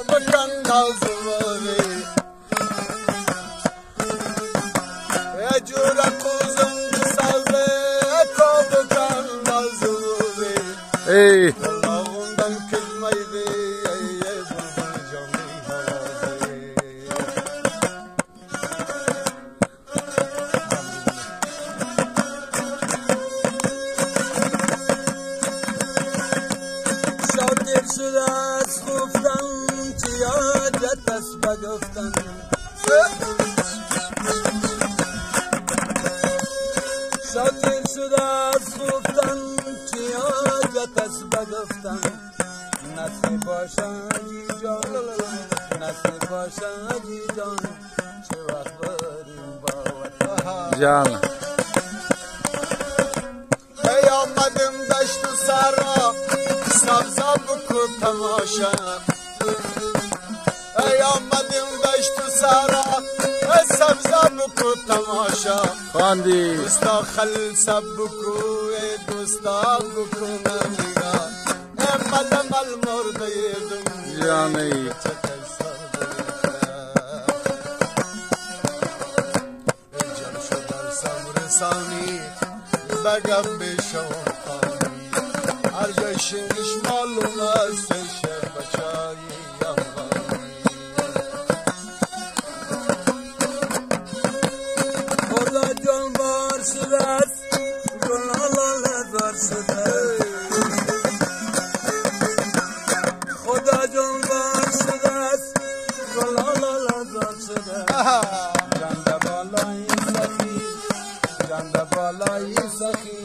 بکن نازوری یه جور قوزم سازه کو بکن نازوری ای اللهم کلمه دی ای بلبل جانی هوازی شاطر شده از گفتن چه یادت است بگفتن شاطر شده از گفتن چه یادت است بگفتن نصیب باشد جان نصیب باشد جان چه وقت بریم با وطن جان ای آمدم دشت و سرا سبزا بکو تماشا ای آمدیم دشت و سرا سبزا بکو تماشا خواندی دوستا خل سب بکو ای دوستا بکو نمیگا ای ملم المرده دم جانی جان شدن صبر ثانی بگم بشم هر جای شنگش معلوم است شب بچایی خدا جانبار شده است گلاله دار شده خدا جانبار شده است گلاله دار شده جنده بالای سخی جنده بالای سخی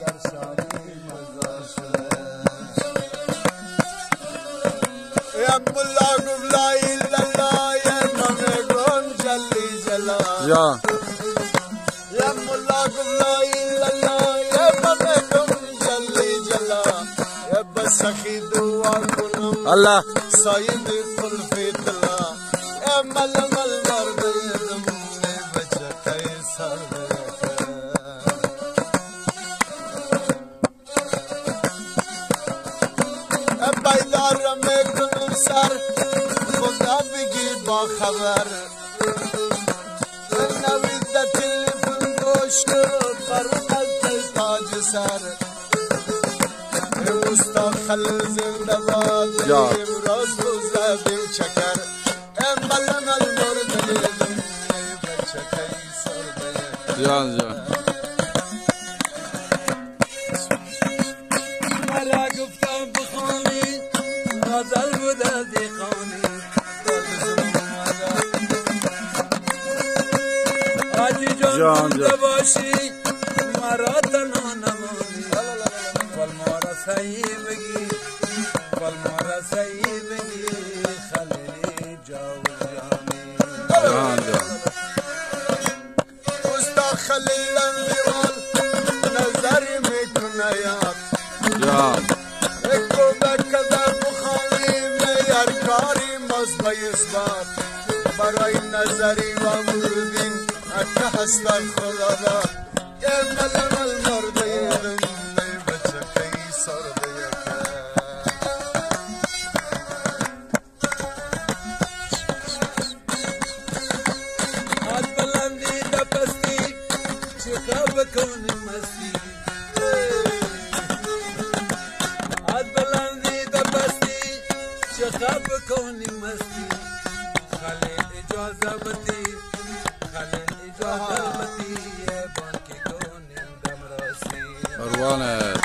در شادی مزار شده یا ملا گفت لا اله الا الله یا امام گون جلی جلا جان یا ملا گفت لا اله الا الله یا امام گون جلی جلا یا بسخی دعا کنم الله ساید قلفی طلا یا ملم المرد دم بچه قیصر بیدار میکنم سر خدا بگی با خبر نوید تلفن گوش کن فرمت تاج سر اوستا خل زنده باد امروز روزه دل چکر ملم المرد لیدم بچه قیصر جان جان مرا گفتم بخوانی غزل بوده دیخانی آجی جان بوده باشی مرا تنها نمانی بل مارا سعی بگی بل مارا سعی بگی خلیلی جاو جانی جان جان اوستا خلیل لیوال نظر میکنه یاد جان اکو بکده بخانی میار کاری مزبه اثبات برای نظری و مردین اکه هستن خدا داد یه ملم المرده یدم ای بچه قیصر دیگه از بلندی دپستی چکا بکنی مستی از بلندی دپستی چکا بکنی مستی خلیل اجازه بدی خلیل اجازه بدی یه بانکی کنیم دم راستی قربانت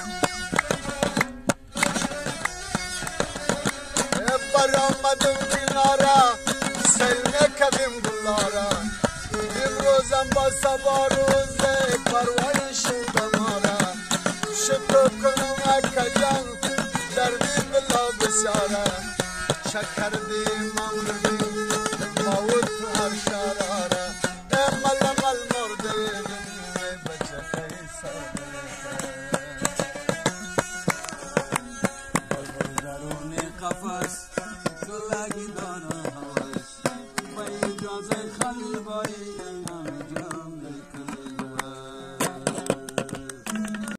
برآمدم کنارا سیل نکردیم گلارا امروزم با سبا روزه پروای شد مارا شکر کنم اکا جان دردی بلا بسیاره شکر دی مولدی موت تو هر شراره ملم المرده بچه قیصر بلبل درون قفس